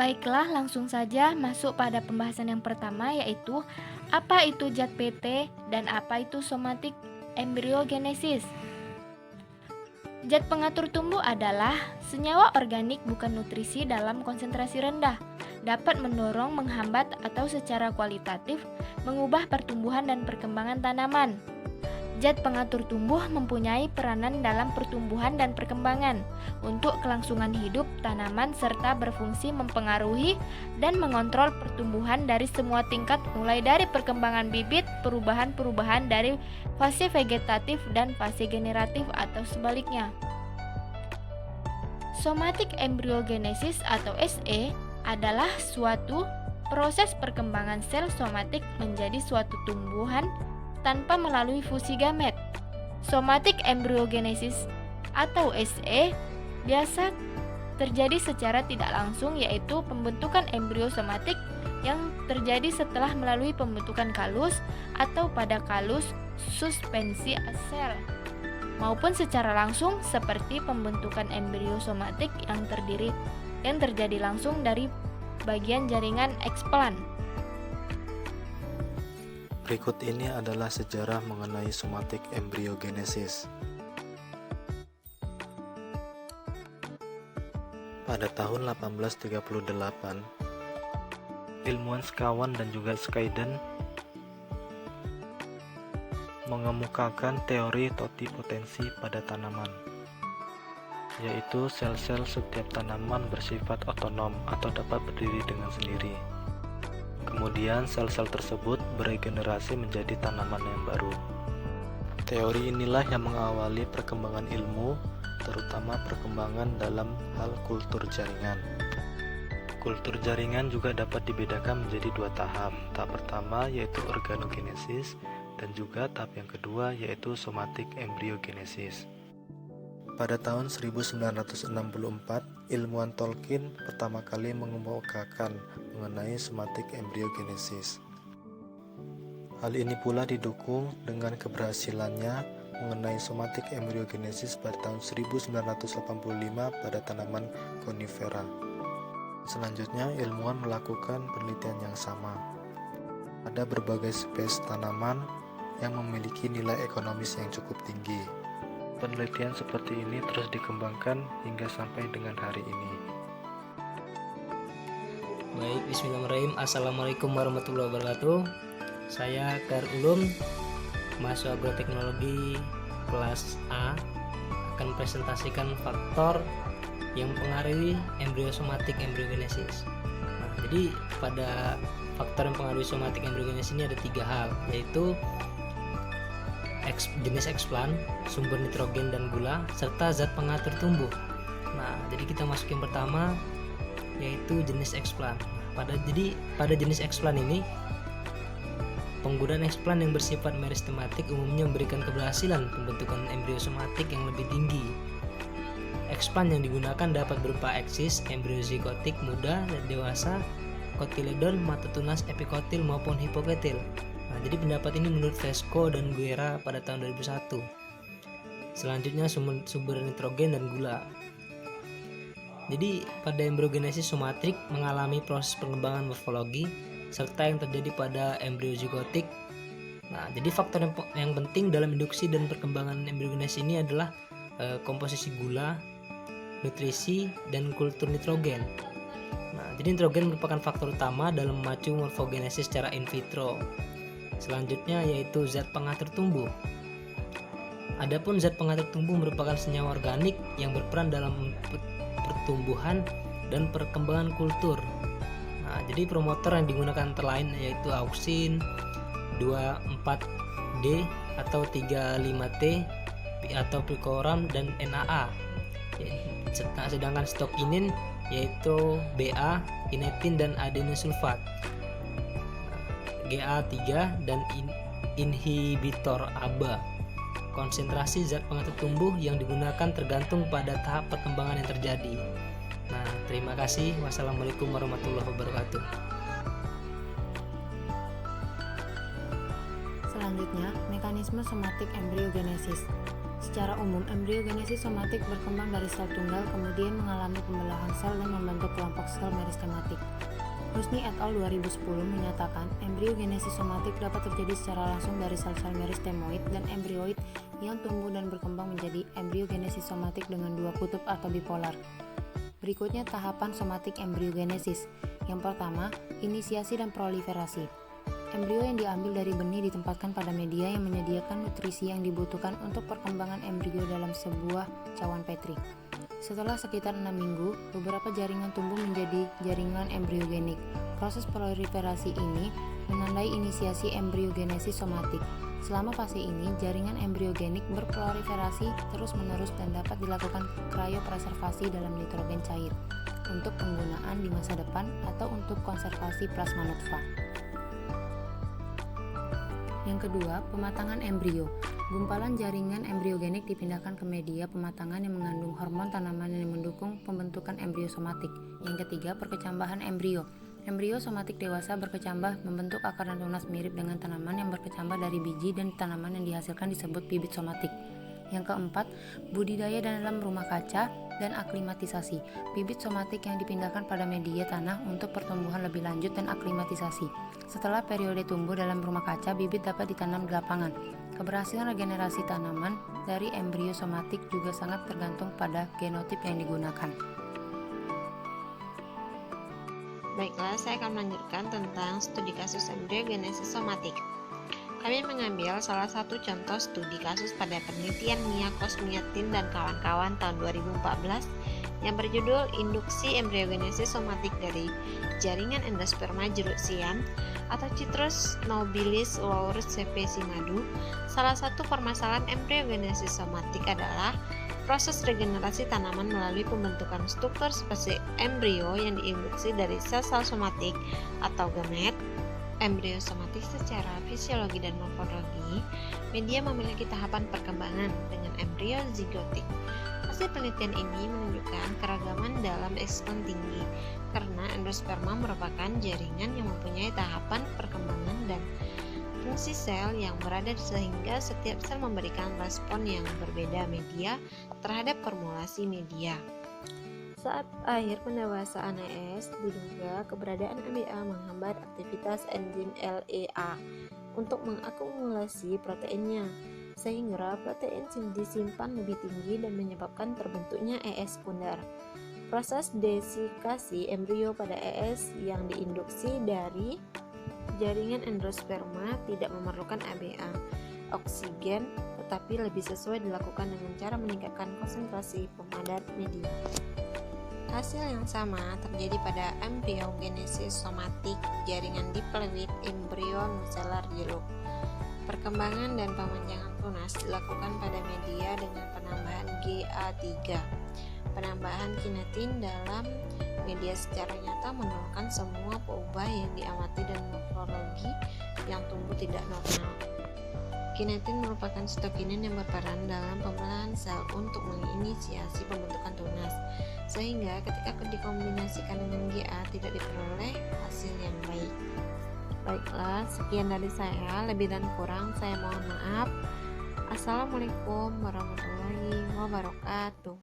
Baiklah, langsung saja masuk pada pembahasan yang pertama, yaitu apa itu zat PT dan apa itu somatic embryogenesis. Zat pengatur tumbuh adalah senyawa organik bukan nutrisi dalam konsentrasi rendah, dapat mendorong, menghambat, atau secara kualitatif mengubah pertumbuhan dan perkembangan tanaman. Zat pengatur tumbuh mempunyai peranan dalam pertumbuhan dan perkembangan untuk kelangsungan hidup tanaman serta berfungsi mempengaruhi dan mengontrol pertumbuhan dari semua tingkat mulai dari perkembangan bibit, perubahan-perubahan dari fase vegetatif dan fase generatif atau sebaliknya. Somatic embryogenesis atau SE adalah suatu proses perkembangan sel somatik menjadi suatu tumbuhan tanpa melalui fusi gamet. Somatic embryogenesis atau SE biasa terjadi secara tidak langsung, yaitu pembentukan embrio somatik yang terjadi setelah melalui pembentukan kalus atau pada kalus suspensi sel, maupun secara langsung seperti pembentukan embrio somatik yang terjadi langsung dari bagian jaringan eksplan. Berikut ini adalah sejarah mengenai somatic embryogenesis. Pada tahun 1838, ilmuwan Schwann dan juga Schleiden mengemukakan teori totipotensi pada tanaman, yaitu sel-sel setiap tanaman bersifat otonom atau dapat berdiri dengan sendiri. Kemudian sel-sel tersebut beregenerasi menjadi tanaman yang baru. Teori inilah yang mengawali perkembangan ilmu, terutama perkembangan dalam hal kultur jaringan. Kultur jaringan juga dapat dibedakan menjadi dua tahap. Tahap pertama yaitu organogenesis dan juga tahap yang kedua yaitu somatic embryogenesis. Pada tahun 1964, ilmuwan Tolkien pertama kali mengemukakan mengenai somatic embryogenesis. Hal ini pula didukung dengan keberhasilannya mengenai somatic embryogenesis pada tahun 1985 pada tanaman conifera. Selanjutnya, ilmuwan melakukan penelitian yang sama. Ada berbagai spesies tanaman yang memiliki nilai ekonomis yang cukup tinggi. Penelitian seperti ini terus dikembangkan hingga sampai dengan hari ini. Baik, bismillahirrahmanirrahim. Assalamualaikum warahmatullahi wabarakatuh. Saya Khair Ulum, mahasiswa agroteknologi kelas A, akan presentasikan faktor yang mempengaruhi somatic embryogenesis. Nah, jadi pada faktor yang mempengaruhi somatic embryogenesis ini ada 3 hal, yaitu jenis eksplan, sumber nitrogen dan gula, serta zat pengatur tumbuh. Nah, jadi kita masuk yang pertama, yaitu jenis eksplan. Pada jenis eksplan ini, penggunaan eksplan yang bersifat meristematik umumnya memberikan keberhasilan pembentukan embrio somatik yang lebih tinggi. Eksplan yang digunakan dapat berupa eksis, embrio zigotik muda dan dewasa, kotiledon, mata tunas epikotil maupun hipoketil. Nah, jadi pendapat ini menurut Vesco dan Guerra pada tahun 2001. Selanjutnya sumber nitrogen dan gula. Jadi pada embryogenesis somatik mengalami proses pengembangan morfologi serta yang terjadi pada embrio zigotik. Nah, jadi faktor yang penting dalam induksi dan perkembangan embryogenesis ini adalah komposisi gula, nutrisi, dan kultur nitrogen. Nah, jadi nitrogen merupakan faktor utama dalam memacu morfogenesis secara in vitro. Selanjutnya yaitu zat pengatur tumbuh. Adapun zat pengatur tumbuh merupakan senyawa organik yang berperan dalam pertumbuhan dan perkembangan kultur. Nah, jadi promotor yang digunakan antara lain yaitu auksin, 2,4-D atau 3,5-T atau picoram dan NAA. Sedangkan stokinin yaitu BA, kinetin dan adenosulfat. GA3 dan inhibitor ABA. Konsentrasi zat pengatur tumbuh yang digunakan tergantung pada tahap perkembangan yang terjadi. Nah, terima kasih. Wassalamualaikum warahmatullahi wabarakatuh. Selanjutnya, mekanisme somatic embryogenesis. Secara umum, embriogenesis somatik berkembang dari sel tunggal, kemudian mengalami pembelahan sel dan membentuk kelompok sel meristematik. Rusni et al. 2010 menyatakan embriogenesis somatik dapat terjadi secara langsung dari sel-sel meristemoid dan embrioid yang tumbuh dan berkembang menjadi embriogenesis somatik dengan dua kutub atau bipolar. Berikutnya tahapan somatik embriogenesis. Yang pertama, inisiasi dan proliferasi. Embrio yang diambil dari benih ditempatkan pada media yang menyediakan nutrisi yang dibutuhkan untuk perkembangan embrio dalam sebuah cawan Petri. Setelah sekitar 6 minggu, beberapa jaringan tumbuh menjadi jaringan embriogenik. Proses proliferasi ini menandai inisiasi embriogenesis somatik. Selama fase ini, jaringan embriogenik berproliferasi terus-menerus dan dapat dilakukan kriopreservasi dalam nitrogen cair untuk penggunaan di masa depan atau untuk konservasi plasma nutfah. Yang kedua, pematangan embrio. Gumpalan jaringan embriogenik dipindahkan ke media pematangan yang mengandung hormon tanaman yang mendukung pembentukan embrio somatik. Yang ketiga, perkecambahan embrio. Embrio somatik dewasa berkecambah membentuk akar dan tunas mirip dengan tanaman yang berkecambah dari biji dan tanaman yang dihasilkan disebut bibit somatik. Yang keempat, budidaya dalam rumah kaca dan aklimatisasi. Bibit somatik yang dipindahkan pada media tanah untuk pertumbuhan lebih lanjut dan aklimatisasi. Setelah periode tumbuh dalam rumah kaca, bibit dapat ditanam di lapangan. Keberhasilan regenerasi tanaman dari embrio somatik juga sangat tergantung pada genotip yang digunakan. Baiklah, saya akan melanjutkan tentang studi kasus embriogenesis somatik. Kami mengambil salah satu contoh studi kasus pada penelitian Mia Kosmiatin dan kawan-kawan tahun 2014 yang berjudul Induksi Embriogenesis Somatik dari Jaringan Endosperma Jeruk Siam atau Citrus nobilis laurus CP madu. Salah satu permasalahan embriogenesis somatik adalah proses regenerasi tanaman melalui pembentukan struktur spesies embrio yang diinduksi dari sel-sel somatik atau gamet. Embrio somatik secara fisiologi dan morfologi, media memiliki tahapan perkembangan dengan embrio zigotik. Hasil penelitian ini menunjukkan keragaman dalam ekspon tinggi karena endosperma merupakan jaringan yang mempunyai tahapan perkembangan dan fungsi sel yang berada sehingga setiap sel memberikan respon yang berbeda media terhadap formulasi media. Saat akhir pendewasaan ES, diduga keberadaan ABA menghambat aktivitas enzim LEA untuk mengakumulasi proteinnya, sehingga protein disimpan lebih tinggi dan menyebabkan terbentuknya ES sekunder. Proses desikasi embrio pada ES yang diinduksi dari jaringan endosperma tidak memerlukan ABA oksigen, tetapi lebih sesuai dilakukan dengan cara meningkatkan konsentrasi pemadat media. Hasil yang sama terjadi pada embriogenesis somatik jaringan diploid embrio nusellar jeruk. Perkembangan dan pemanjangan tunas dilakukan pada media dengan penambahan GA3. Penambahan kinetin dalam media secara nyata menurunkan semua perubahan yang diamati dan morfologi yang tumbuh tidak normal. Kinetin merupakan sitokinin yang berperan dalam pembelahan sel untuk menginisiasi pembentukan tunas, sehingga ketika dikombinasikan dengan GA tidak diperoleh hasil yang baik. Baiklah, sekian dari saya, lebih dan kurang saya mohon maaf. Assalamualaikum warahmatullahi wabarakatuh.